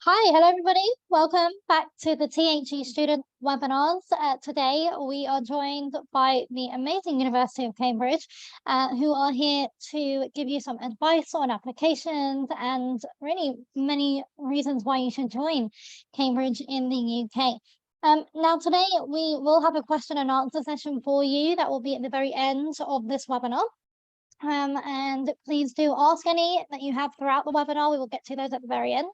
Hi, hello everybody. Welcome back to the THE student webinars. Today we are joined by the amazing University of Cambridge, who are here to give you some advice on applications and really many reasons why you should join Cambridge in the UK. Now today we will have a question and answer session for you that will be at the very end of this webinar. And please do ask any that you have throughout the webinar. We will get to those at the very end.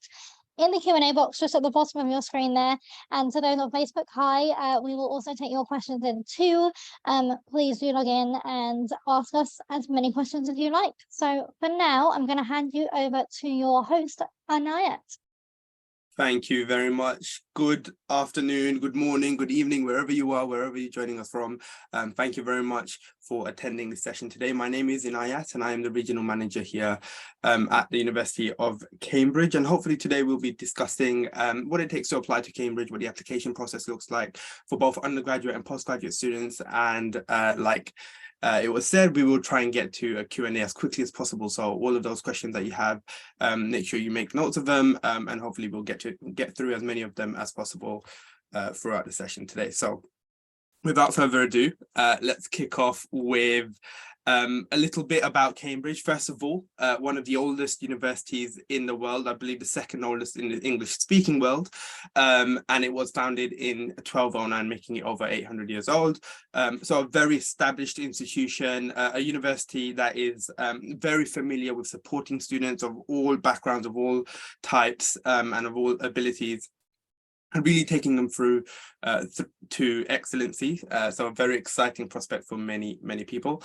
In the Q&A box just at the bottom of your screen there, and to those on Facebook, hi, we will also take your questions in too. Please do log in and ask us as many questions as you like. So for now, I'm going to hand you over to your host, Anayat. Thank you very much. Good afternoon, good morning, good evening, wherever you are, wherever you're joining us from. Thank you very much for attending this session today. My name is Inayat and I am the regional manager here at the University of Cambridge. And hopefully today we'll be discussing what it takes to apply to Cambridge, what the application process looks like for both undergraduate and postgraduate students. And it was said, we will try and get to a Q&A as quickly as possible. So all of those questions that you have, make sure you make notes of them, and hopefully we'll get through as many of them as possible throughout the session today. So without further ado, let's kick off with a little bit about Cambridge. First of all, one of the oldest universities in the world, I believe the second oldest in the English-speaking world, and it was founded in 1209, making it over 800 years old. So a very established institution, a university that is very familiar with supporting students of all backgrounds, of all types, and of all abilities, and really taking them through to excellency. So a very exciting prospect for many people.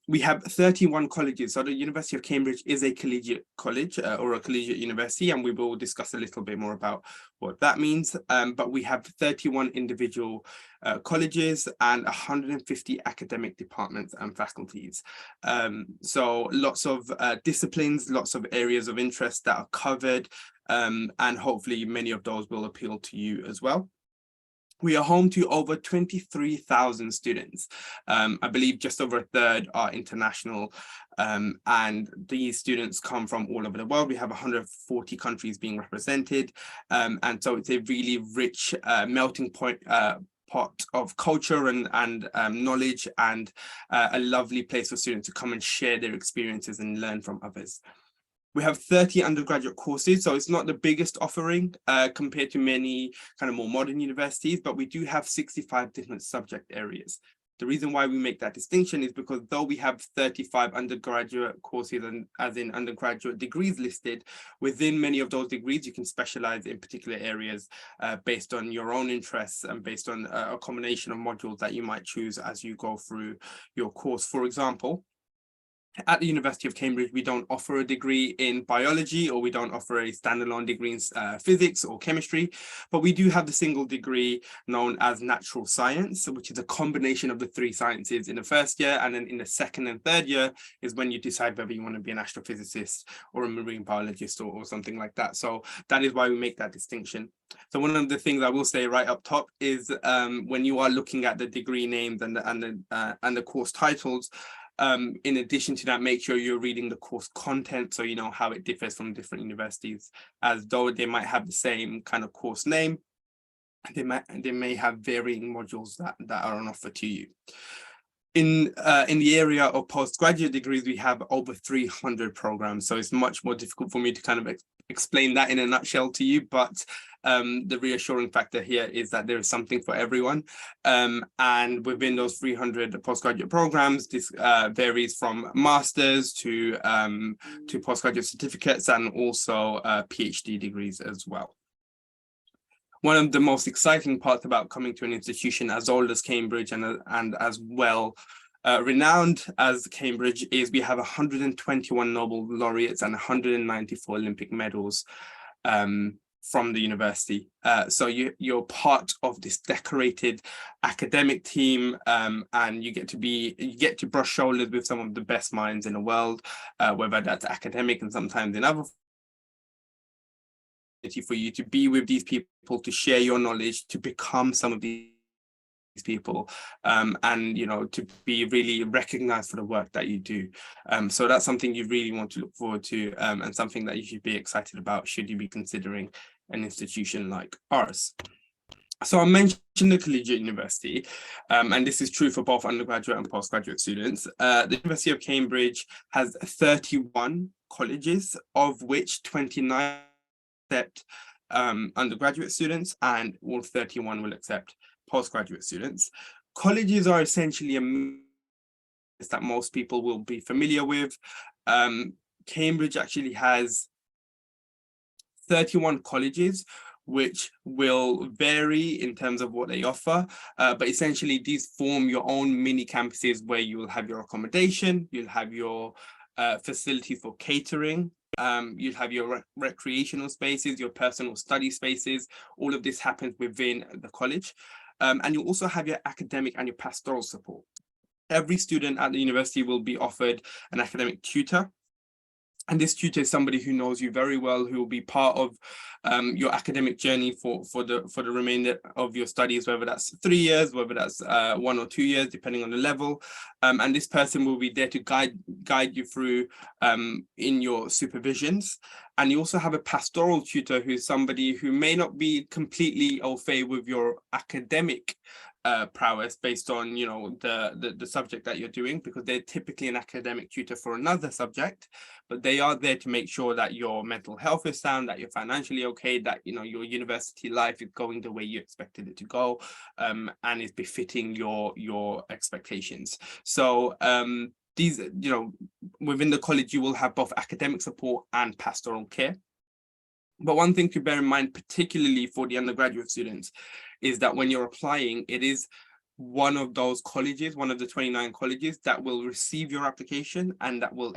We have 31 colleges. So the University of Cambridge is a collegiate college or a collegiate university, and we will discuss a little bit more about what that means. But we have 31 individual colleges and 150 academic departments and faculties. So lots of disciplines, lots of areas of interest that are covered, and hopefully many of those will appeal to you as well. We are home to over 23,000 students. I believe just over a third are international, and these students come from all over the world. We have 140 countries being represented, and so it's a really rich melting pot of culture and knowledge, and a lovely place for students to come and share their experiences and learn from others. We have 30 undergraduate courses, so it's not the biggest offering compared to many kind of more modern universities, but we do have 65 different subject areas. The reason why we make that distinction is because though we have 35 undergraduate courses and as in undergraduate degrees listed, within many of those degrees, you can specialize in particular areas based on your own interests and based on a combination of modules that you might choose as you go through your course. For example, at the University of Cambridge, we don't offer a degree in biology, or we don't offer a standalone degree in physics or chemistry, but we do have the single degree known as natural science, which is a combination of the three sciences in the first year, and then in the second and third year is when you decide whether you want to be an astrophysicist or a marine biologist or something like that. So that is why we make that distinction. So one of the things I will say right up top is when you are looking at the degree names and the course titles, in addition to that, make sure you're reading the course content so you know how it differs from different universities, as though they might have the same kind of course name, they may have varying modules that are on offer to you. In the area of postgraduate degrees, we have over 300 programs, so it's much more difficult for me to kind of explain that in a nutshell to you, but the reassuring factor here is that there is something for everyone, and within those 300 postgraduate programs, this varies from masters to postgraduate certificates and also PhD degrees as well. One of the most exciting parts about coming to an institution as old as Cambridge and as well renowned as Cambridge is we have 121 Nobel laureates and 194 Olympic medals from the university. So you're part of this decorated academic team, and you get to brush shoulders with some of the best minds in the world, whether that's academic and sometimes in other for you to be with these people, to share your knowledge, to become some of these people, and to be really recognized for the work that you do. So that's something you really want to look forward to, and something that you should be excited about should you be considering an institution like ours. So I mentioned the collegiate university, and this is true for both undergraduate and postgraduate students. The University of Cambridge has 31 colleges, of which 29 accept undergraduate students, and all 31 will accept postgraduate students. Colleges are essentially a that most people will be familiar with. Cambridge actually has 31 colleges, which will vary in terms of what they offer, but essentially these form your own mini campuses where you will have your accommodation, you'll have your facilities for catering, you'll have your recreational spaces, your personal study spaces. All of this happens within the college, and you'll also have your academic and your pastoral support. Every student at the university will be offered an academic tutor. And this tutor is somebody who knows you very well, who will be part of your academic journey for the remainder of your studies, whether that's 3 years, whether that's 1 or 2 years, depending on the level. And this person will be there to guide you through in your supervisions. And you also have a pastoral tutor, who's somebody who may not be completely au fait with your academic prowess based on the subject that you're doing, because they're typically an academic tutor for another subject, but they are there to make sure that your mental health is sound, that you're financially okay, that your university life is going the way you expected it to go, and is befitting your expectations. So these within the college you will have both academic support and pastoral care. But one thing to bear in mind, particularly for the undergraduate students, is that when you're applying, it is one of those colleges, one of the 29 colleges, that will receive your application and that will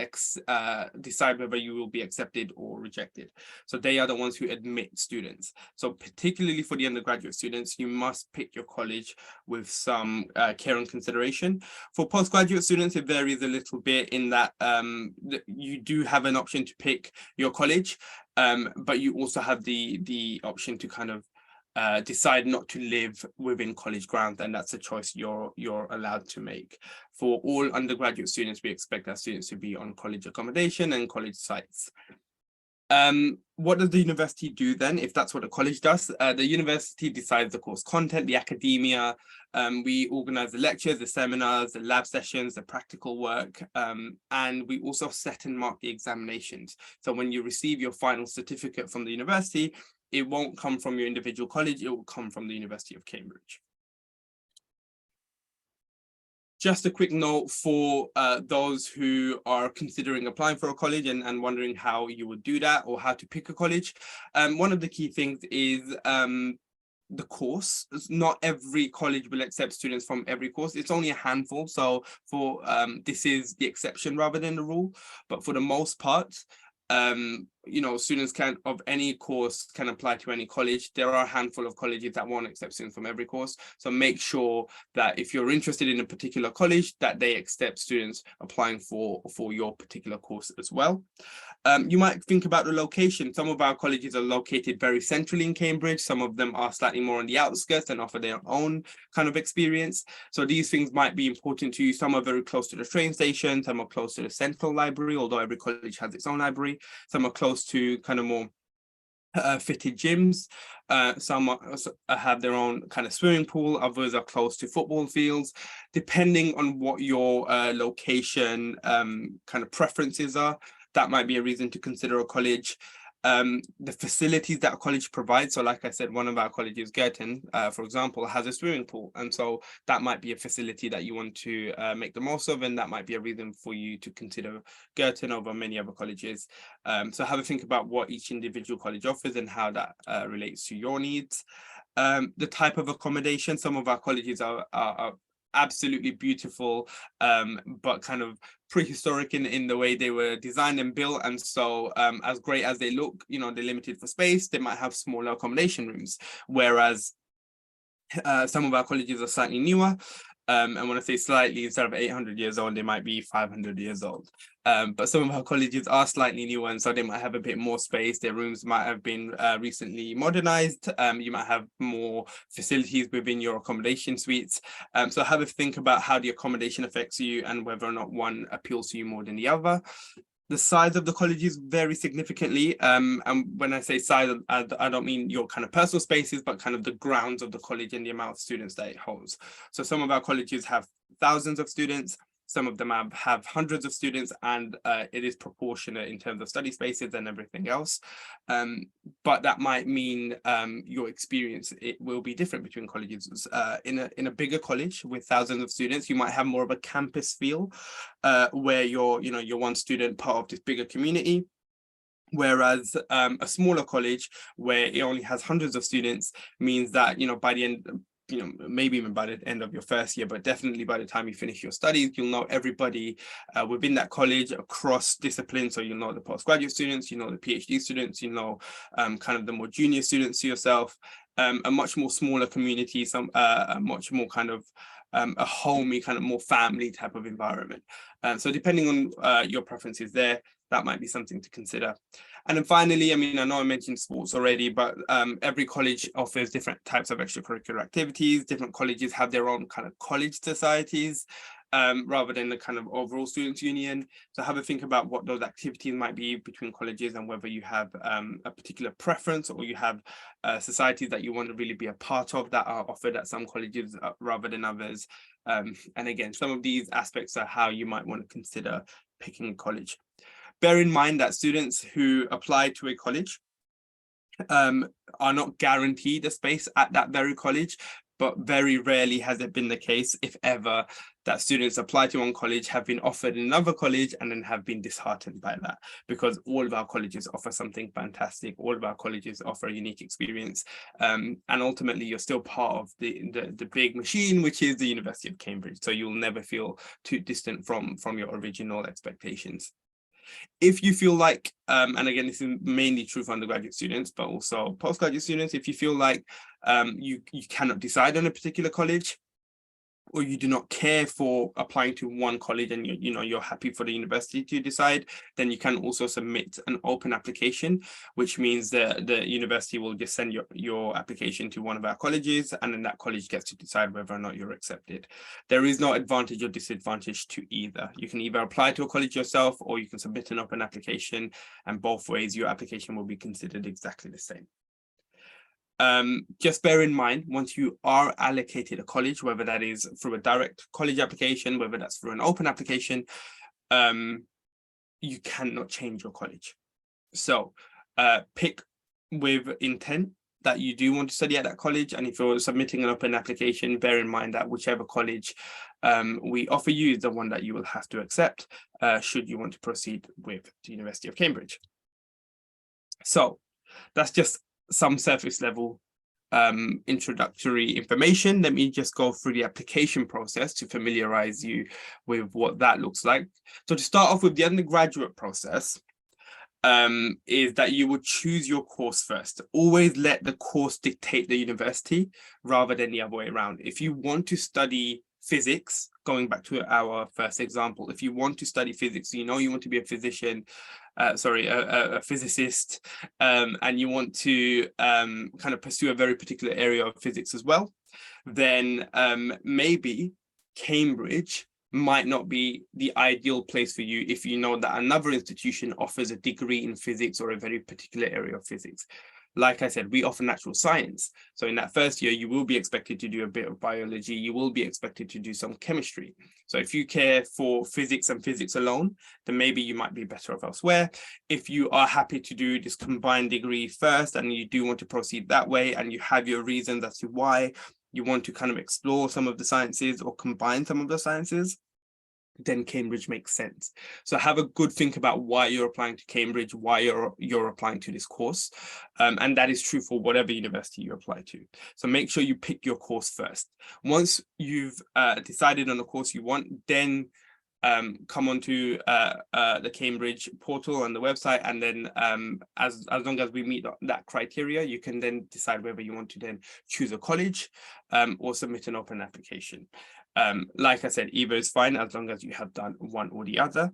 decide whether you will be accepted or rejected. So they are the ones who admit students. So particularly for the undergraduate students, you must pick your college with some care and consideration. For postgraduate students, it varies a little bit in that you do have an option to pick your college, but you also have the option to kind of decide not to live within college grounds, and that's a choice you're allowed to make. For all undergraduate students, we expect our students to be on college accommodation and college sites. What does the university do then, if that's what a college does? The university decides the course content, the academia. We organize the lectures, the seminars, the lab sessions, the practical work, and we also set and mark the examinations. So when you receive your final certificate from the university, it won't come from your individual college, it will come from the University of Cambridge. Just a quick note for those who are considering applying for a college and wondering how you would do that or how to pick a college. One of the key things is the course. Not every college will accept students from every course. It's only a handful. So for this is the exception rather than the rule. But for the most part, students of any course can apply to any college. There are a handful of colleges that won't accept students from every course. So make sure that if you're interested in a particular college, that they accept students applying for your particular course as well. You might think about the location. Some of our colleges are located very centrally in Cambridge. Some of them are slightly more on the outskirts and offer their own kind of experience. So these things might be important to you. Some are very close to the train station. Some are close to the central library, although every college has its own library. Some are close to kind of more fitted gyms. Some have their own kind of swimming pool. Others are close to football fields. Depending on what your location kind of preferences are, that might be a reason to consider a college. The facilities that a college provides. So like I said, one of our colleges, Girton, for example, has a swimming pool. And so that might be a facility that you want to make the most of, and that might be a reason for you to consider Girton over many other colleges. So have a think about what each individual college offers and how that relates to your needs. The type of accommodation. Some of our colleges are absolutely beautiful, but kind of prehistoric in the way they were designed and built. And so as great as they look, they're limited for space. They might have smaller accommodation rooms, whereas some of our colleges are slightly newer. And when I say slightly, instead of 800 years old, they might be 500 years old. But some of our colleges are slightly newer, and so they might have a bit more space. Their rooms might have been recently modernized. You might have more facilities within your accommodation suites. So have a think about how the accommodation affects you and whether or not one appeals to you more than the other. The size of the colleges vary significantly. And when I say size, I don't mean your kind of personal spaces, but kind of the grounds of the college and the amount of students that it holds. So some of our colleges have thousands of students. Some of them have hundreds of students, and it is proportionate in terms of study spaces and everything else. But that might mean your experience, it will be different between colleges. In a bigger college with thousands of students, you might have more of a campus feel, where you're one student part of this bigger community. Whereas a smaller college where it only has hundreds of students means that, by the end, maybe even by the end of your first year, but definitely by the time you finish your studies, you'll know everybody within that college across disciplines. So you'll know the postgraduate students, you know the PhD students, you know kind of the more junior students to yourself, a much more smaller community, a much more kind of a homey, kind of more family type of environment. So depending on your preferences there, that might be something to consider. And then finally, I know I mentioned sports already, but every college offers different types of extracurricular activities. Different colleges have their own kind of college societies, rather than the kind of overall students' union. So have a think about what those activities might be between colleges and whether you have a particular preference, or you have societies that you want to really be a part of that are offered at some colleges rather than others. And again, some of these aspects are how you might want to consider picking a college. Bear in mind that students who apply to a college are not guaranteed a space at that very college, but very rarely has it been the case, if ever, that students apply to one college, have been offered another college, and then have been disheartened by that, because all of our colleges offer something fantastic. All of our colleges offer a unique experience. And ultimately, you're still part of the big machine, which is the University of Cambridge. So you'll never feel too distant from your original expectations. If you feel like, and again, this is mainly true for undergraduate students, but also postgraduate students, if you feel like you cannot decide on a particular college, or you do not care for applying to one college and you're happy for the university to decide, then you can also submit an open application, which means that the university will just send your application to one of our colleges, and then that college gets to decide whether or not you're accepted. There is no advantage or disadvantage to either. You can either apply to a college yourself, or you can submit an open application, and both ways your application will be considered exactly the same. Just bear in mind, once you are allocated a college, whether that is through a direct college application, whether that's through an open application, you cannot change your college. So pick with intent that you do want to study at that college. And if you're submitting an open application, bear in mind that whichever college we offer you is the one that you will have to accept should you want to proceed with the University of Cambridge. So that's just some surface level introductory information. Let me just go through the application process to familiarize you with what that looks like. So to start off with, the undergraduate process is that you would choose your course first. Always let the course dictate the university rather than the other way around. If you want to study physics, going back to our first example, if you want to study physics, you want to be a physician, a physicist, and you want to kind of pursue a very particular area of physics as well, then maybe Cambridge might not be the ideal place for you if you know that another institution offers a degree in physics or a very particular area of physics. Like I said, we offer natural science. So in that first year, you will be expected to do a bit of biology. You will be expected to do some chemistry. So if you care for physics and physics alone, then maybe you might be better off elsewhere. If you are happy to do this combined degree first, and you do want to proceed that way, and you have your reasons as to why you want to kind of explore some of the sciences or combine some of the sciences, then Cambridge makes sense. So have a good think about why you're applying to Cambridge, why you're applying to this course. And that is true for whatever university you apply to. So make sure you pick your course first. Once you've decided on the course you want, then come onto the Cambridge portal on the website, and then as long as we meet that criteria, you can then decide whether you want to then choose a college or submit an open application. Like I said, either is fine as long as you have done one or the other.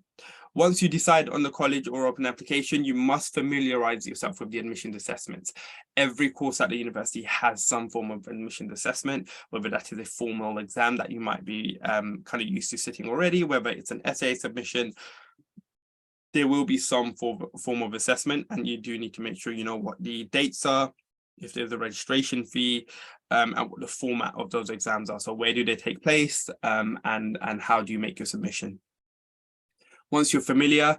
Once you decide on the college or open application, you must familiarize yourself with the admissions assessments. Every course at the university has some form of admissions assessment, whether that is a formal exam that you might be kind of used to sitting already, whether it's an essay submission. There will be some form of assessment, and you do need to make sure you know what the dates are, if there's a registration fee, and what the format of those exams are. So where do they take place, and how do you make your submission? Once you're familiar,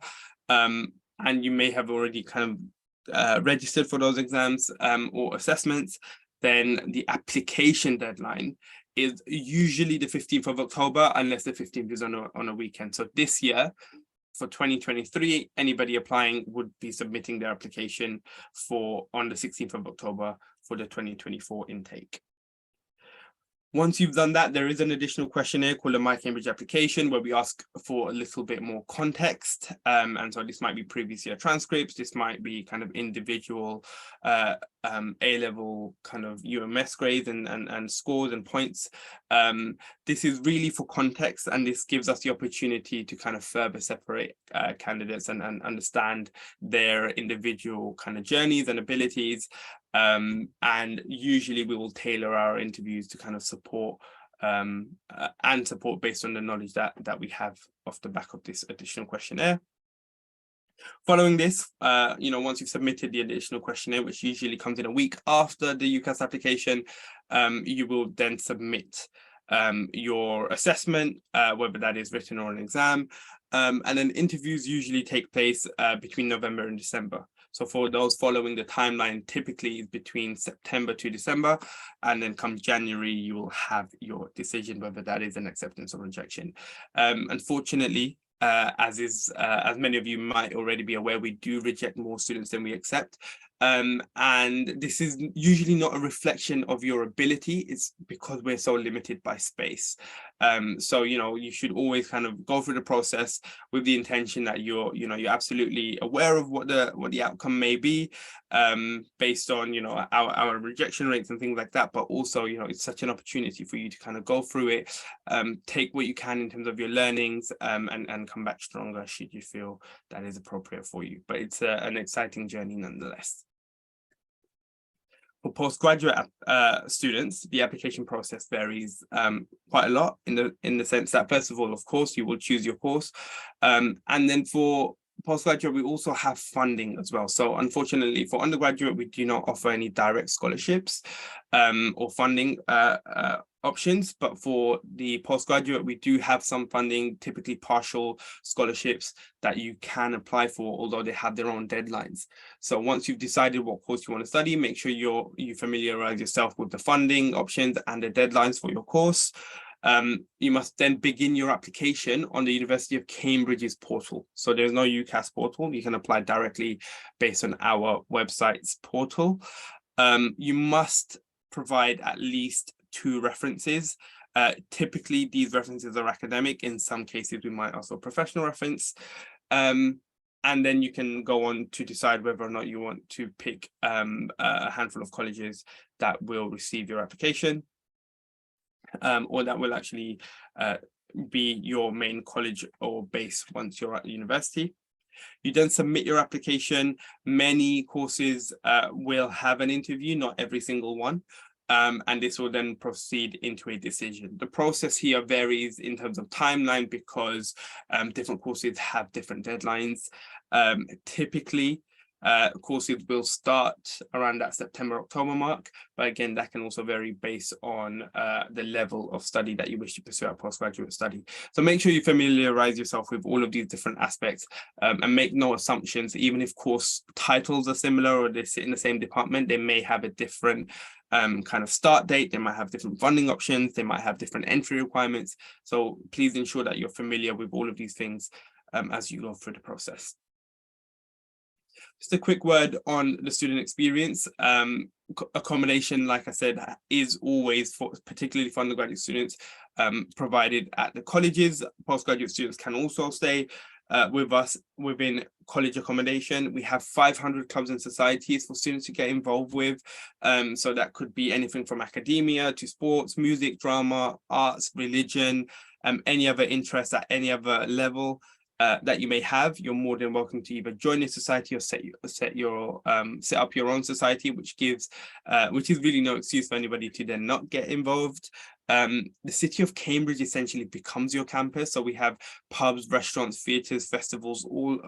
and you may have already kind of registered for those exams or assessments, then the application deadline is usually the 15th of October, unless the 15th is on a weekend. So this year, for 2023, anybody applying would be submitting their application on the 16th of October for the 2024 intake. Once you've done that, there is an additional questionnaire called a My Cambridge application, where we ask for a little bit more context. And so this might be previous year transcripts, this might be kind of individual A-level kind of UMS grades and scores and points. This is really for context, and this gives us the opportunity to kind of further separate candidates and understand their individual kind of journeys and abilities. And usually we will tailor our interviews to kind of support based on the knowledge that we have off the back of this additional questionnaire. Following this, once you've submitted the additional questionnaire, which usually comes in a week after the UCAS application, you will then submit your assessment, whether that is written or an exam, and then interviews usually take place between November and December. So for those following the timeline, typically is between September to December, and then come January, you will have your decision whether that is an acceptance or rejection. Unfortunately, as many of you might already be aware, we do reject more students than we accept. And this is usually not a reflection of your ability, it's because we're so limited by space. So, you should always kind of go through the process with the intention that you're absolutely aware of what the outcome may be, based on, our rejection rates and things like that. But also, it's such an opportunity for you to kind of go through it, take what you can in terms of your learnings, and come back stronger should you feel that is appropriate for you. But it's an exciting journey nonetheless. For postgraduate students, the application process varies quite a lot in the sense that, first of all, of course, you will choose your course. And then for postgraduate, we also have funding as well. So unfortunately, for undergraduate, we do not offer any direct scholarships or funding options, but for the postgraduate, we do have some funding, typically partial scholarships that you can apply for, although they have their own deadlines. So once you've decided what course you want to study, make sure you familiarize yourself with the funding options and the deadlines for your course. You must then begin your application on the University of Cambridge's portal. So there's no UCAS portal. You can apply directly based on our website's portal. You must provide at least 2 references. Typically, these references are academic. In some cases, we might also professional reference. And then you can go on to decide whether or not you want to pick a handful of colleges that will receive your application, or that will actually be your main college or base once you're at the university. You then submit your application. Many courses will have an interview, not every single one. And this will then proceed into a decision. The process here varies in terms of timeline because different courses have different deadlines. Typically, courses will start around that September-October mark, but again, that can also vary based on the level of study that you wish to pursue at postgraduate study. So make sure you familiarize yourself with all of these different aspects, and make no assumptions. Even if course titles are similar or they sit in the same department, they may have a different kind of start date, they might have different funding options, they might have different entry requirements. So please ensure that you're familiar with all of these things as you go through the process. Just a quick word on the student experience. Accommodation, like I said, is always, particularly for undergraduate students, provided at the colleges. Postgraduate students can also stay with us within college accommodation. We have 500 clubs and societies for students to get involved with. So that could be anything from academia to sports, music, drama, arts, religion, any other interest at any other level that you may have. You're more than welcome to either join a society or set up your own society, which is really no excuse for anybody to then not get involved. The city of Cambridge essentially becomes your campus. So we have pubs, restaurants, theatres, festivals all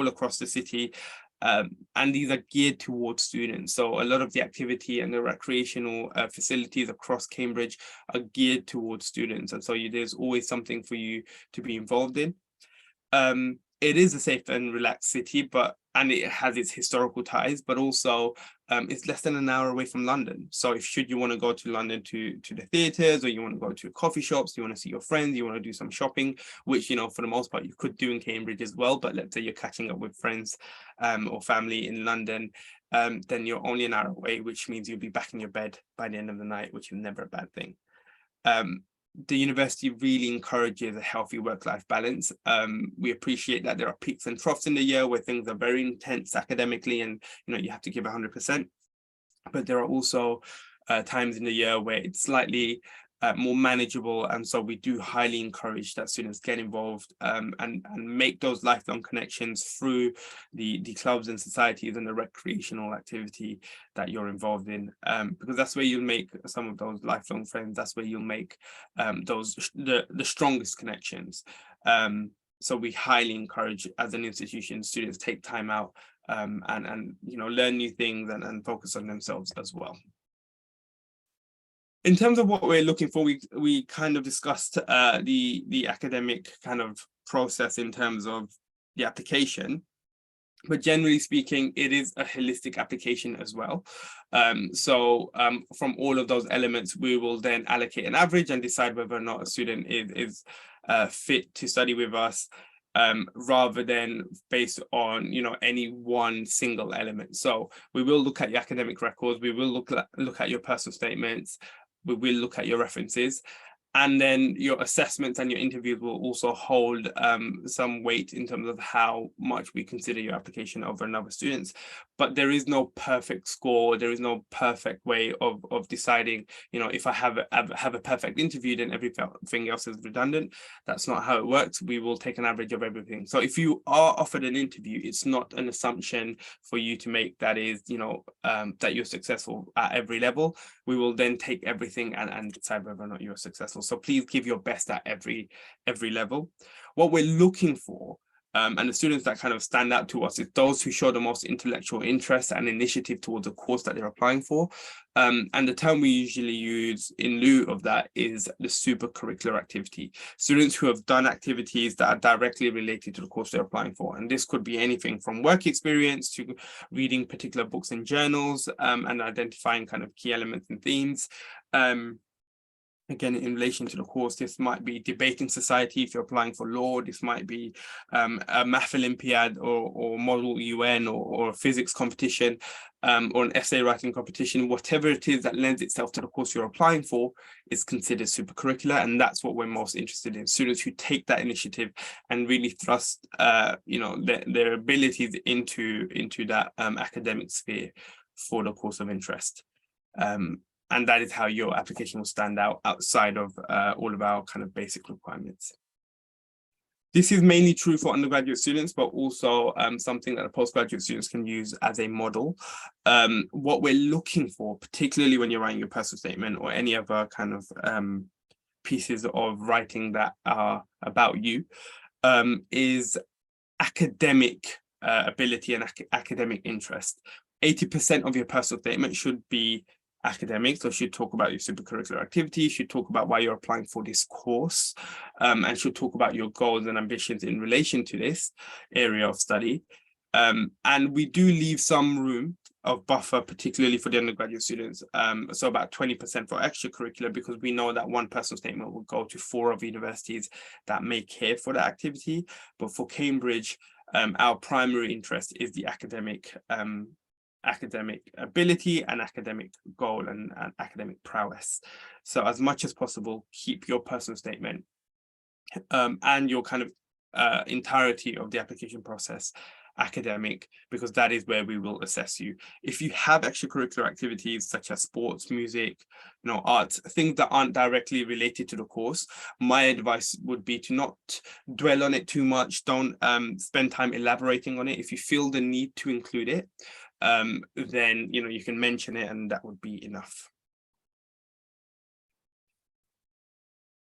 across the city. And these are geared towards students. So a lot of the activity and the recreational facilities across Cambridge are geared towards students. And so there's always something for you to be involved in. It is a safe and relaxed city, and it has its historical ties, but also it's less than an hour away from London. So should you want to go to London to the theatres, or you want to go to coffee shops, you want to see your friends, you want to do some shopping, which, for the most part, you could do in Cambridge as well. But let's say you're catching up with friends or family in London, then you're only an hour away, which means you'll be back in your bed by the end of the night, which is never a bad thing. The university really encourages a healthy work-life balance. We appreciate that there are peaks and troughs in the year where things are very intense academically and you have to give 100%. But there are also times in the year where it's slightly more manageable, and so we do highly encourage that students get involved and make those lifelong connections through the clubs and societies and the recreational activity that you're involved in, because that's where you'll make some of those lifelong friends. That's where you'll make the strongest connections. So we highly encourage, as an institution, students take time out and learn new things and focus on themselves as well. In terms of what we're looking for, we kind of discussed the academic kind of process in terms of the application, but generally speaking, it is a holistic application as well. From all of those elements, we will then allocate an average and decide whether or not a student is fit to study with us, rather than based on any one single element. So we will look at your academic records, we will look at your personal statements, we will look at your references, and then your assessments and your interviews will also hold some weight in terms of how much we consider your application over another student's. But there is no perfect score, there is no perfect way of deciding, if I have a perfect interview, then everything else is redundant. That's not how it works. We will take an average of everything. So if you are offered an interview, it's not an assumption for you to make that is, that you're successful at every level. We will then take everything and decide whether or not you're successful. So please give your best at every level. What we're looking for, and the students that kind of stand out to us, is those who show the most intellectual interest and initiative towards a course that they're applying for. And the term we usually use in lieu of that is the supercurricular activity. Students who have done activities that are directly related to the course they're applying for. And this could be anything from work experience to reading particular books and journals, and identifying kind of key elements and themes. Again, in relation to the course, this might be debating society if you're applying for law. This might be a math Olympiad or model UN or a physics competition, or an essay writing competition. Whatever it is that lends itself to the course you're applying for is considered supercurricular, and that's what we're most interested in. Students who take that initiative and really thrust their abilities into that academic sphere for the course of interest. And that is how your application will stand out outside of all of our kind of basic requirements. This is mainly true for undergraduate students, but also something that the postgraduate students can use as a model. What we're looking for, particularly when you're writing your personal statement or any other kind of pieces of writing that are about you, is academic ability and academic interest. 80% of your personal statement should be academic, so should talk about your supercurricular activity, should talk about why you're applying for this course, and should talk about your goals and ambitions in relation to this area of study. And we do leave some room of buffer, particularly for the undergraduate students, so about 20% for extracurricular, because we know that one personal statement will go to 4 of universities that may care for that activity. But for Cambridge, our primary interest is the academic ability and academic goal and academic prowess. So as much as possible, keep your personal statement and your kind of entirety of the application process academic, because that is where we will assess you. If you have extracurricular activities such as sports, music, arts, things that aren't directly related to the course, my advice would be to not dwell on it too much. Don't spend time elaborating on it. If you feel the need to include it, then you can mention it, and that would be enough.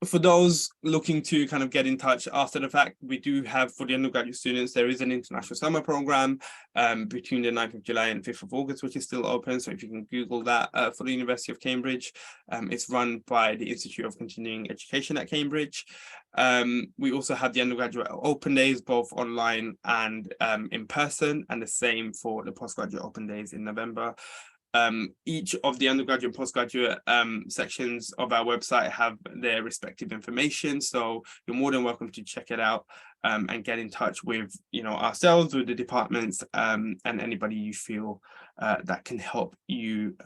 For those looking to kind of get in touch after the fact, we do have, for the undergraduate students, there is an international summer program between the 9th of July and 5th of August, which is still open. So if you can Google that for the University of Cambridge, it's run by the Institute of Continuing Education at Cambridge. We also have the undergraduate open days, both online and in person, and the same for the postgraduate open days in November. Each of the undergraduate and postgraduate sections of our website have their respective information, so you're more than welcome to check it out and get in touch with ourselves, with the departments, and anybody you feel that can help you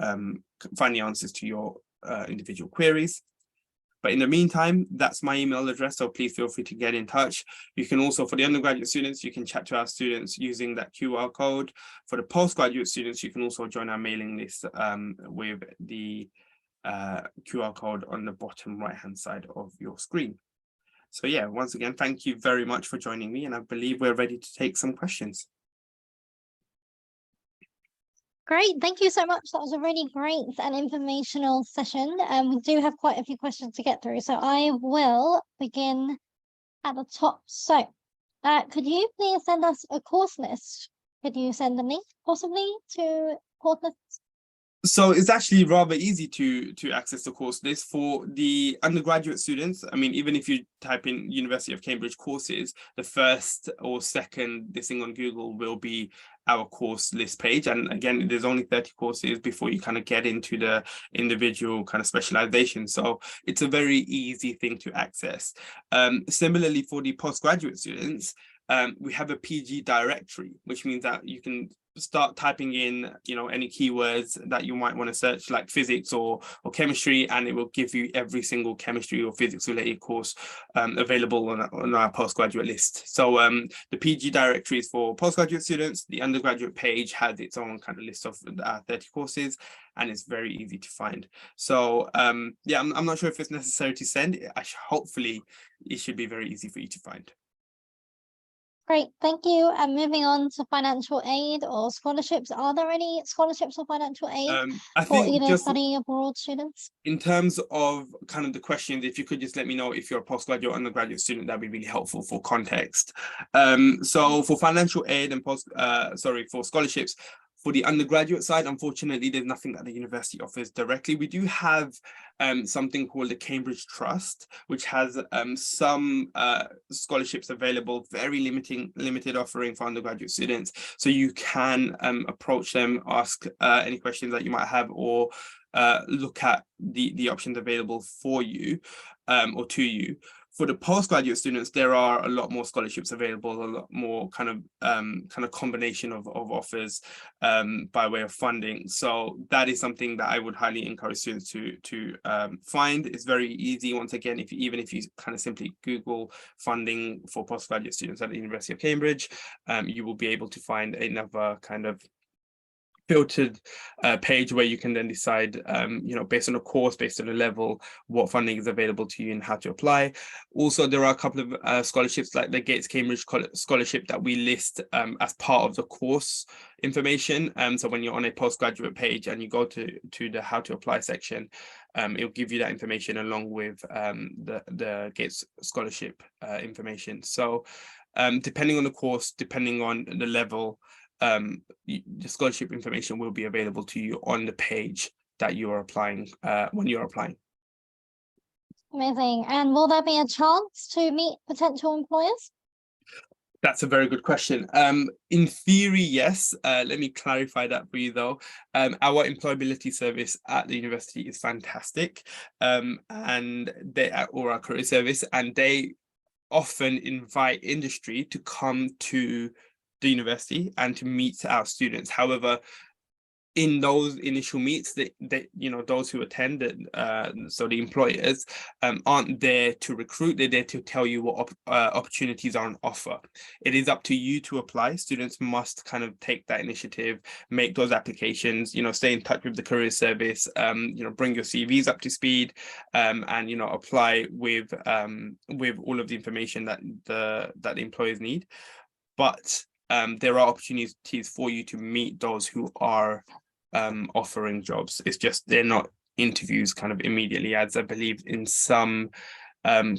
find the answers to your individual queries. But in the meantime, that's my email address, so please feel free to get in touch. You can also, for the undergraduate students, you can chat to our students using that QR code. For the postgraduate students, you can also join our mailing list with the QR code on the bottom right-hand side of your screen. So yeah, once again, thank you very much for joining me, and I believe we're ready to take some questions. Great, thank you so much. That was a really great and informational session. We do have quite a few questions to get through, so I will begin at the top. So, could you please send us a course list? Could you send the link possibly to course lists? So it's actually rather easy to access the course list for the undergraduate students. I mean, even if you type in University of Cambridge courses, the first or second listing on Google will be our course list page. And again, there's only 30 courses before you kind of get into the individual kind of specialization. So it's a very easy thing to access. Similarly, for the postgraduate students, we have a PG directory, which means that you can start typing in any keywords that you might want to search, like physics or chemistry, and it will give you every single chemistry or physics related course available on our postgraduate list. So the PG directory is for postgraduate students. The undergraduate page has its own kind of list of 30 courses, and it's very easy to find. So yeah, I'm not sure if it's necessary to send. Hopefully it should be very easy for you to find. Great, thank you. And moving on to financial aid or scholarships, are there any scholarships or financial aid for either study abroad students? In terms of kind of the questions, if you could just let me know if you're a postgraduate or undergraduate student, that'd be really helpful for context. So for financial aid and for scholarships, for the undergraduate side, unfortunately, there's nothing that the university offers directly. We do have something called the Cambridge Trust, which has some scholarships available, very limited offering for undergraduate students. So you can approach them, ask any questions that you might have, or look at the options available for you or to you. For the postgraduate students, there are a lot more scholarships available, a lot more kind of combination of offers by way of funding. So that is something that I would highly encourage students to find. It's very easy. Once again, even if you kind of simply Google funding for postgraduate students at the University of Cambridge, you will be able to find another kind of filtered page where you can then decide, based on a course, based on a level, what funding is available to you and how to apply. Also, there are a couple of scholarships like the Gates Cambridge Scholarship that we list as part of the course information. So when you're on a postgraduate page and you go to the how to apply section, it'll give you that information along with the Gates Scholarship information. So depending on the course, depending on the level, the scholarship information will be available to you on the page that you are applying when you're applying. Amazing. And will there be a chance to meet potential employers? That's a very good question. In theory, yes. Let me clarify that for you though. Our employability service at the university is fantastic, and or our career service, and they often invite industry to come to the university and to meet our students. However, in those initial meets, that you know, those who attend, so the employers aren't there to recruit, they're there to tell you what opportunities are on offer. It is up to you to apply. Students must kind of take that initiative, make those applications, you know, stay in touch with the career service, you know, bring your CVs up to speed, and you know, apply with all of the information that the employers need. But there are opportunities for you to meet those who are offering jobs. It's just they're not interviews kind of immediately, as I believe in some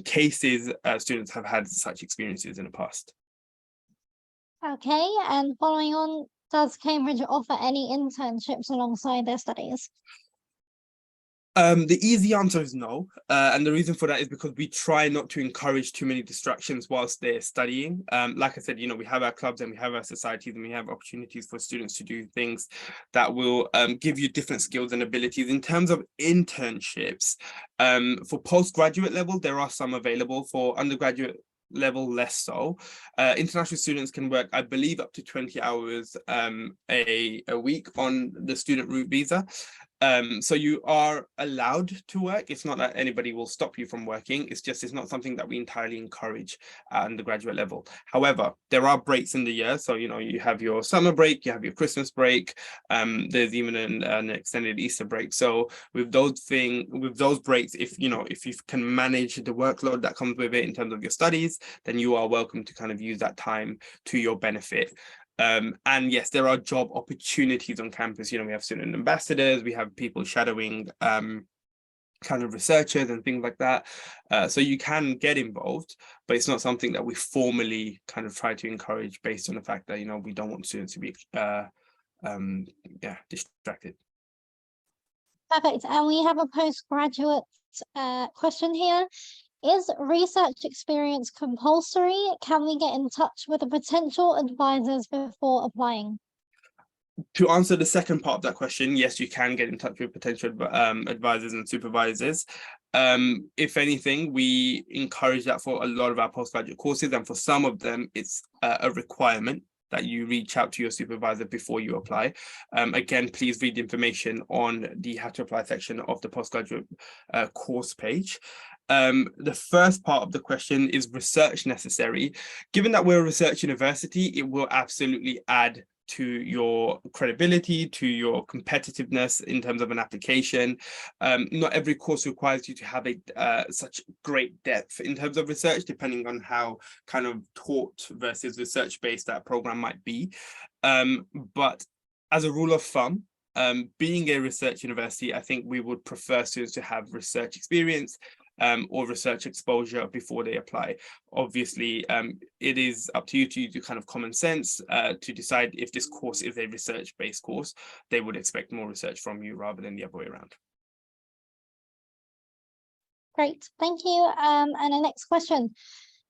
cases students have had such experiences in the past. Okay, and following on, does Cambridge offer any internships alongside their studies? The easy answer is no, and the reason for that is because we try not to encourage too many distractions whilst they're studying. Like I said, you know, we have our clubs and we have our societies and we have opportunities for students to do things that will give you different skills and abilities. In terms of internships, for postgraduate level, there are some available. For undergraduate level, less so. International students can work, I believe, up to 20 hours a week on the student route visa. So you are allowed to work. It's not that anybody will stop you from working. It's just, it's not something that we entirely encourage at undergraduate level. However, there are breaks in the year. So, you know, you have your summer break, you have your Christmas break. There's even an extended Easter break. So with those breaks, if you can manage the workload that comes with it in terms of your studies, then you are welcome to kind of use that time to your benefit. And yes, there are job opportunities on campus. You know, we have student ambassadors, we have people shadowing kind of researchers and things like that. So you can get involved, but it's not something that we formally kind of try to encourage based on the fact that, you know, we don't want students to be distracted. Perfect. And we have a postgraduate question here. Is research experience compulsory? Can we get in touch with the potential advisors before applying? To answer the second part of that question, yes, you can get in touch with potential advisors and supervisors. If anything, we encourage that for a lot of our postgraduate courses, and for some of them, it's a requirement that you reach out to your supervisor before you apply. Again, please read the information on the how to apply section of the postgraduate course page. The first part of the question is research necessary. Given that we're a research university, it will absolutely add to your credibility, to your competitiveness in terms of an application. Not every course requires you to have such great depth in terms of research, depending on how kind of taught versus research-based that program might be. But as a rule of thumb, being a research university, I think we would prefer students to have research experience or research exposure before they apply. Obviously, it is up to you to do kind of common sense to decide if this course is a research-based course. They would expect more research from you rather than the other way around. Great, thank you. And the next question,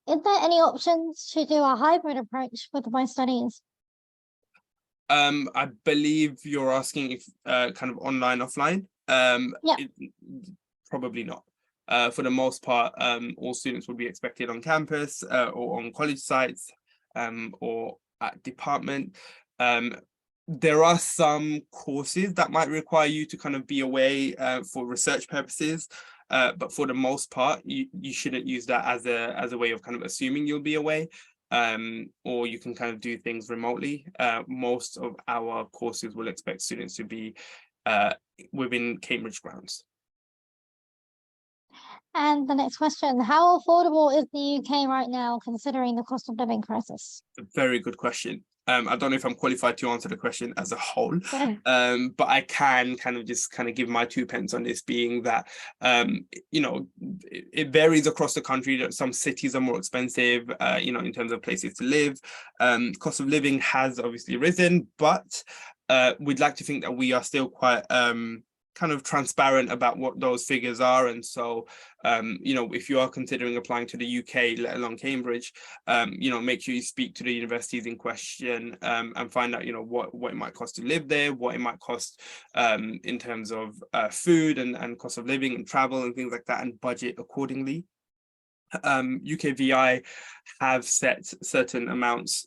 is there any options to do a hybrid approach with my studies? I believe you're asking if kind of online, offline. Yeah. Probably not. For the most part, all students will be expected on campus or on college sites or at department. There are some courses that might require you to kind of be away for research purposes, but for the most part, you shouldn't use that as a way of kind of assuming you'll be away. Or you can kind of do things remotely. Most of our courses will expect students to be within Cambridge grounds. And the next question, how affordable is the UK right now, considering the cost of living crisis? A very good question. I don't know if I'm qualified to answer the question as a whole, but I can kind of give my 2 pence on this, being that, you know, it varies across the country. That some cities are more expensive, you know, in terms of places to live. Cost of living has obviously risen, but we'd like to think that we are still quite kind of transparent about what those figures are. And so, you know, if you are considering applying to the UK, let alone Cambridge, you know, make sure you speak to the universities in question and find out, you know, what it might cost to live there, what it might cost in terms of food and cost of living and travel and things like that, and budget accordingly. UKVI have set certain amounts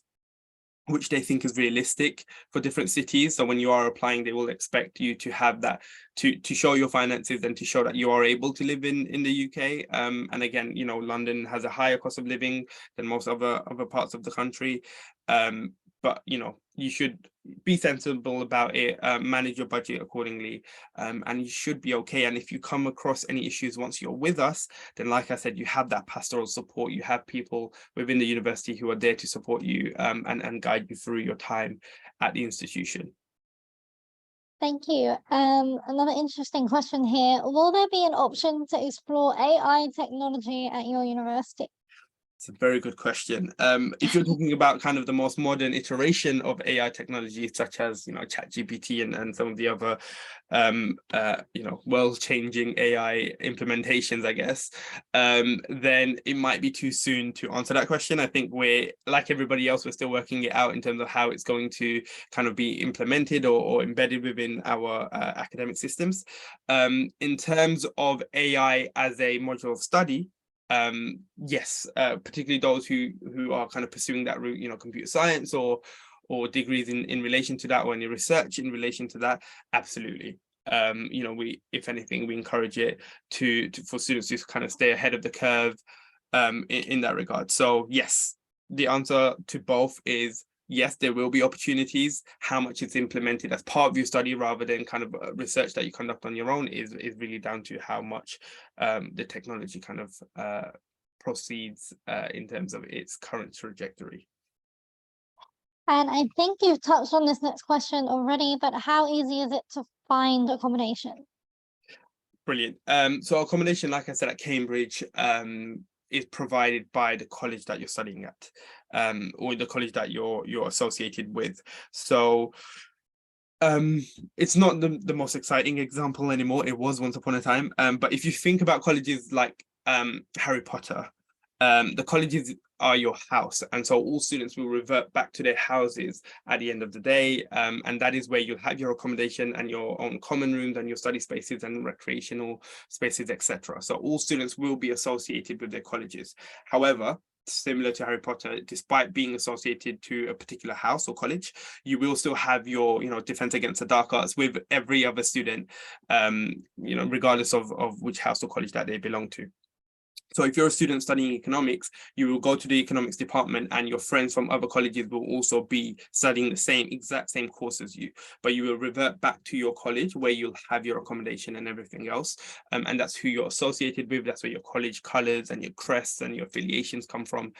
which they think is realistic for different cities. So when you are applying, they will expect you to have that, to show your finances and to show that you are able to live in the UK. And again, you know, London has a higher cost of living than most other parts of the country. But you know, you should be sensible about it, manage your budget accordingly, and you should be okay. And if you come across any issues once you're with us, then like I said, you have that pastoral support. You have people within the university who are there to support you, and guide you through your time at the institution. Thank you. Another interesting question here. Will there be an option to explore AI technology at your university? It's a very good question. If you're talking about kind of the most modern iteration of AI technology, such as, you know, ChatGPT and some of the other, you know, world-changing AI implementations, I guess, then it might be too soon to answer that question. I think we're, like everybody else, we're still working it out in terms of how it's going to kind of be implemented or embedded within our academic systems. In terms of AI as a module of study, yes, particularly those who are kind of pursuing that route, you know, computer science or degrees in relation to that, or any research in relation to that, absolutely. You know, we, if anything, we encourage it for students to kind of stay ahead of the curve in that regard. So yes, the answer to both is yes, there will be opportunities. How much it's implemented as part of your study rather than kind of research that you conduct on your own is really down to how much the technology kind of proceeds in terms of its current trajectory. And I think you've touched on this next question already, but how easy is it to find accommodation? Brilliant. So accommodation, like I said, at Cambridge, is provided by the college that you're studying at, or the college that you're associated with. So it's not the most exciting example anymore. It was once upon a time. But if you think about colleges like Harry Potter, the colleges are your house, and so all students will revert back to their houses at the end of the day, and that is where you'll have your accommodation and your own common rooms and your study spaces and recreational spaces, etc. So all students will be associated with their colleges. However, similar to Harry Potter, despite being associated to a particular house or college, you will still have your, you know, defense against the dark arts with every other student, you know, regardless of which house or college that they belong to. So if you're a student studying economics, you will go to the economics department and your friends from other colleges will also be studying the exact same course as you, but you will revert back to your college where you'll have your accommodation and everything else. And that's who you're associated with. That's where your college colors and your crests and your affiliations come from.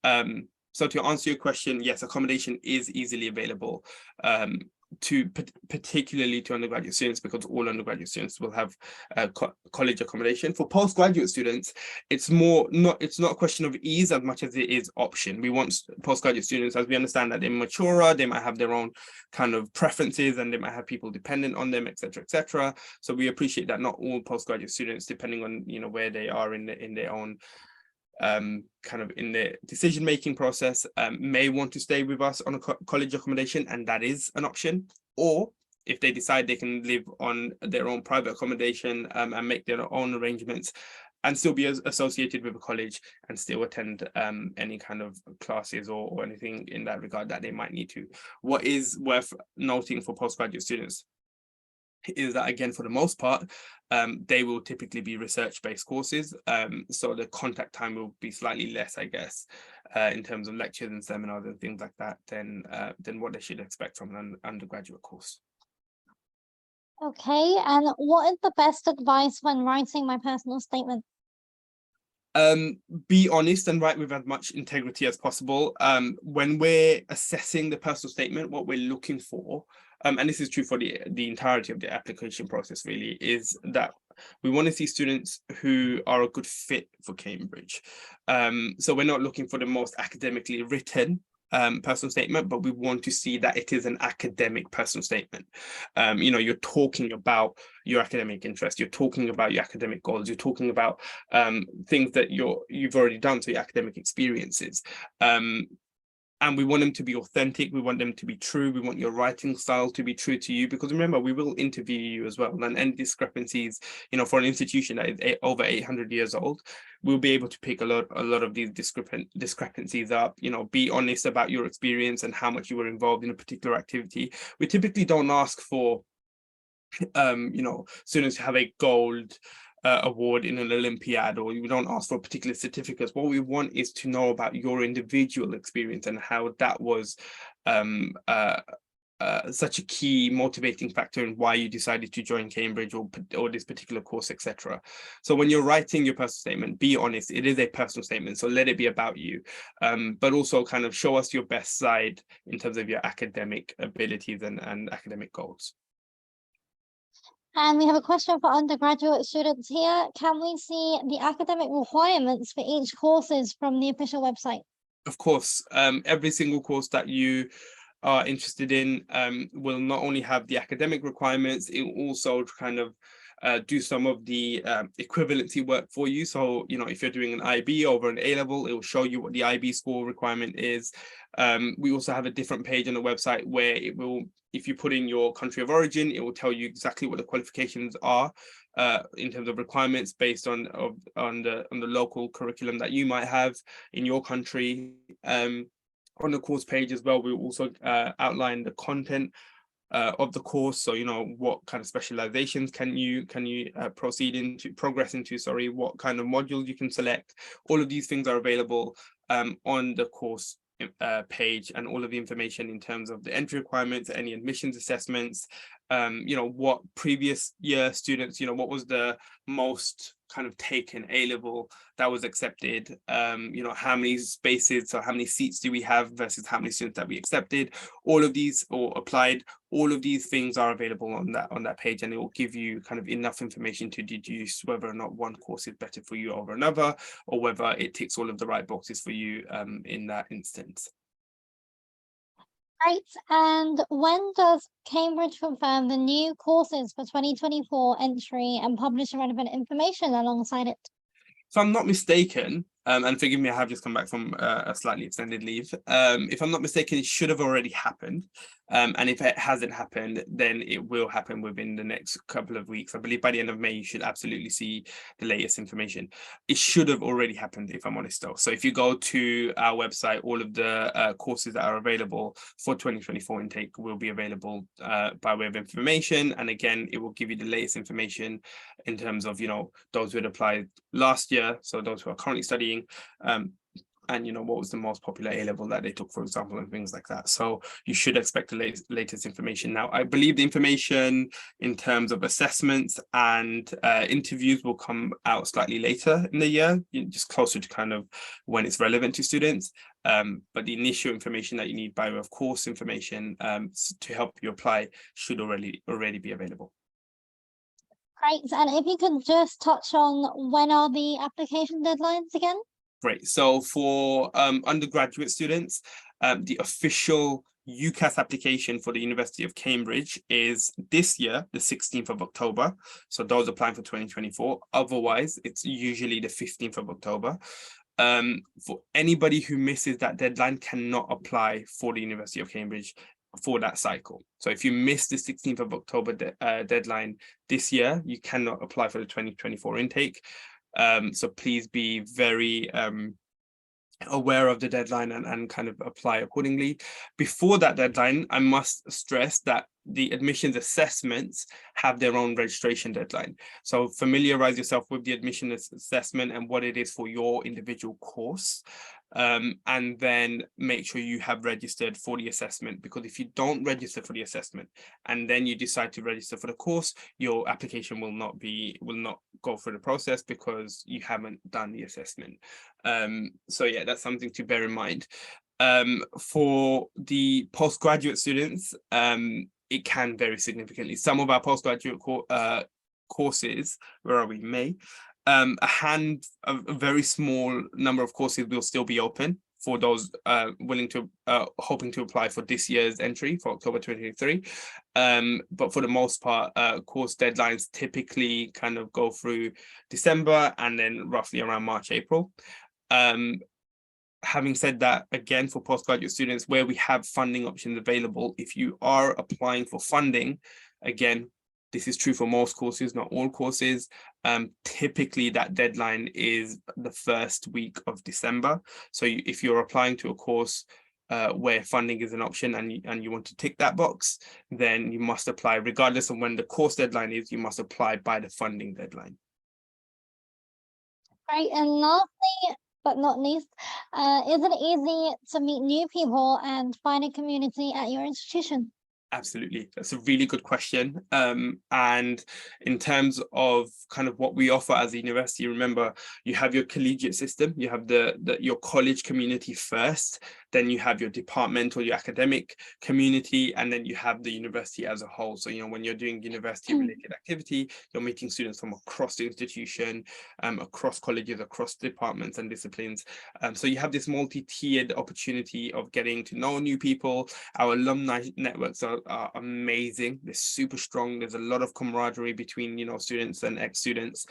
So to answer your question, yes, accommodation is easily available. Particularly to undergraduate students, because all undergraduate students will have college accommodation. For postgraduate students, it's not a question of ease as much as it is option. We want postgraduate students, as we understand that they're maturer, they might have their own kind of preferences and they might have people dependent on them, etc., etc. So we appreciate that not all postgraduate students, depending on, you know, where they are in their own kind of in the decision-making process, may want to stay with us on a college accommodation, and that is an option. Or if they decide they can live on their own private accommodation and make their own arrangements and still be associated with a college and still attend any kind of classes or anything in that regard that they might need to. What is worth noting for postgraduate students is that, again, for the most part, they will typically be research-based courses, so the contact time will be slightly less, I guess, in terms of lectures and seminars and things like that than what they should expect from an undergraduate course. Okay, and what is the best advice when writing my personal statement? Be honest and write with as much integrity as possible. When we're assessing the personal statement, what we're looking for, and this is true for the entirety of the application process, really, is that we want to see students who are a good fit for Cambridge. So we're not looking for the most academically written personal statement, but we want to see that it is an academic personal statement. You know, you're talking about your academic interest, you're talking about your academic goals, you're talking about things that you've already done, so your academic experiences. And we want them to be authentic. We want them to be true. We want your writing style to be true to you, because remember, we will interview you as well. And any discrepancies, for an institution that is over 800 years old, we'll be able to pick a lot of these discrepancies up. Be honest about your experience and how much you were involved in a particular activity. We typically don't ask for, students to have a gold award in an Olympiad, or you don't ask for particular certificates. What we want is to know about your individual experience and how that was such a key motivating factor in why you decided to join Cambridge or this particular course, etc. So when you're writing your personal statement, be honest. It is a personal statement, so let it be about you, but also kind of show us your best side in terms of your academic abilities and academic goals. And we have a question for undergraduate students here. Can we see the academic requirements for each courses from the official website? Of course, every single course that you are interested in will not only have the academic requirements, it will also kind of do some of the equivalency work for you. So, if you're doing an IB over an A-level, it will show you what the IB score requirement is. We also have a different page on the website where it will, if you put in your country of origin, it will tell you exactly what the qualifications are in terms of requirements based on the local curriculum that you might have in your country. On the course page as well, we also outline the content of the course. So, what kind of specializations can you progress into, what kind of modules you can select. All of these things are available on the course page, and all of the information in terms of the entry requirements, any admissions assessments, what previous year students, what was the most kind of taken A-level that was accepted, how many spaces, so how many seats do we have versus how many students that we accepted, all of these, or applied. All of these things are available on that page, and it will give you kind of enough information to deduce whether or not one course is better for you over another, or whether it ticks all of the right boxes for you in that instance. Great. And when does Cambridge confirm the new courses for 2024 entry and publish relevant information alongside it? If I'm not mistaken, and forgive me, I have just come back from a slightly extended leave. If I'm not mistaken, it should have already happened. And if it hasn't happened, then it will happen within the next couple of weeks. I believe by the end of May, you should absolutely see the latest information. It should have already happened, if I'm honest though. So if you go to our website, all of the courses that are available for 2024 intake will be available by way of information. And again, it will give you the latest information in terms of, those who had applied last year, so those who are currently studying, and what was the most popular A-level that they took, for example, and things like that. So you should expect the latest information. Now, I believe the information in terms of assessments and interviews will come out slightly later in the year, just closer to kind of when it's relevant to students. But the initial information that you need by way of course information to help you apply should already be available. Great. And if you could just touch on when are the application deadlines again? Great. So for undergraduate students, the official UCAS application for the University of Cambridge is this year, the 16th of October. So those applying for 2024. Otherwise, it's usually the 15th of October. For anybody who misses that deadline cannot apply for the University of Cambridge for that cycle. So if you miss the 16th of October deadline this year, you cannot apply for the 2024 intake. So please be very aware of the deadline and kind of apply accordingly. Before that deadline, I must stress that the admissions assessments have their own registration deadline. So familiarize yourself with the admission assessment and what it is for your individual course. And then make sure you have registered for the assessment, because if you don't register for the assessment and then you decide to register for the course, your application will not go through the process because you haven't done the assessment. So yeah, that's something to bear in mind. For the postgraduate students, it can vary significantly. Some of our postgraduate courses, a very small number of courses will still be open for those hoping to apply for this year's entry for October 2023. But for the most part, course deadlines typically kind of go through December and then roughly around March, April. having said that, again, for postgraduate students where we have funding options available, if you are applying for funding, again, this is true for most courses, not all courses. Typically that deadline is the first week of December. So if you're applying to a course where funding is an option and you want to tick that box, then you must apply, regardless of when the course deadline is, you must apply by the funding deadline. Right, and lastly, but not least, is it easy to meet new people and find a community at your institution? Absolutely. That's a really good question. And in terms of kind of what we offer as a university, remember, you have your collegiate system, you have your college community first, then you have your departmental, your academic community, and then you have the university as a whole. So, when you're doing university related activity, you're meeting students from across the institution, across colleges, across departments and disciplines. So you have this multi-tiered opportunity of getting to know new people. Our alumni networks are amazing. They're super strong. There's a lot of camaraderie between students and ex-students.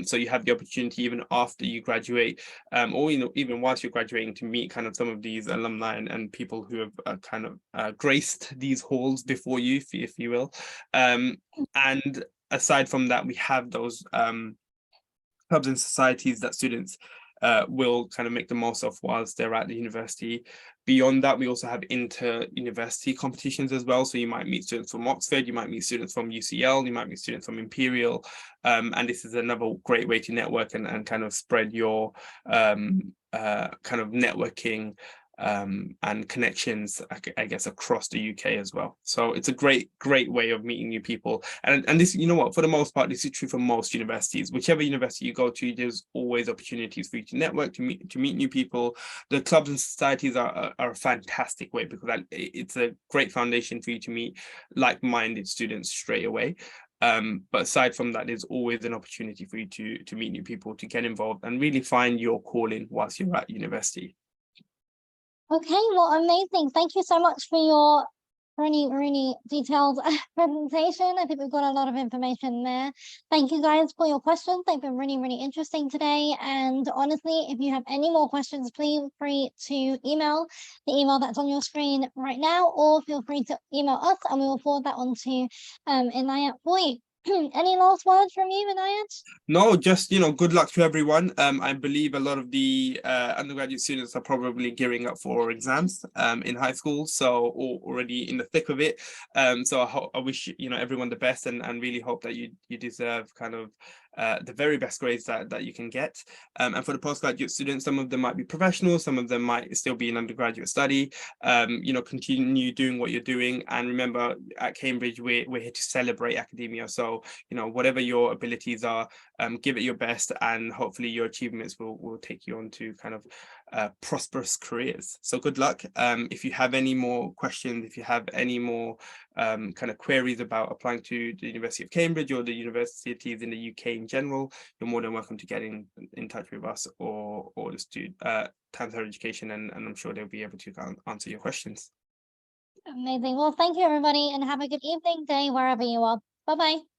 So you have the opportunity even after you graduate, or even whilst you're graduating, to meet kind of some of these alumni and people who have kind of graced these halls before you, if you will. And aside from that, we have those clubs and societies that students will kind of make the most of whilst they're at the university. Beyond that, we also have inter-university competitions as well. So you might meet students from Oxford, you might meet students from UCL, you might meet students from Imperial. And this is another great way to network and kind of spread your kind of networking and connections, I guess, across the UK as well. So it's a great way of meeting new people. And this, for the most part, this is true for most universities. Whichever university you go to, there's always opportunities for you to network, to meet new people. The clubs and societies are a fantastic way, because it's a great foundation for you to meet like-minded students straight away. But aside from that, there's always an opportunity for you to meet new people, to get involved and really find your calling whilst you're at university. Okay, well, amazing. Thank you so much for your really detailed presentation. I think we've got a lot of information there. Thank you guys for your questions. They've been really interesting today. And honestly, if you have any more questions, please feel free to email the email that's on your screen right now, or feel free to email us and we will forward that on to Inayat for you. Any last words from you, Inayat? No, just, good luck to everyone. I believe a lot of the undergraduate students are probably gearing up for exams in high school, so already in the thick of it. So I wish, everyone the best, and really hope that you deserve kind of the very best grades that you can get. And for the postgraduate students, some of them might be professional, some of them might still be in undergraduate study. Continue doing what you're doing. And remember, at Cambridge, we're here to celebrate academia. So, whatever your abilities are, give it your best, and hopefully your achievements will take you on to kind of prosperous careers. So good luck. If you have any more questions, if you have any more kind of queries about applying to the University of Cambridge or the universities in the UK in general, you're more than welcome to get in touch with us or the student Times Higher Education, and I'm sure they'll be able to answer your questions. Amazing. Well, thank you, everybody, and have a good evening, day, wherever you are. Bye-bye.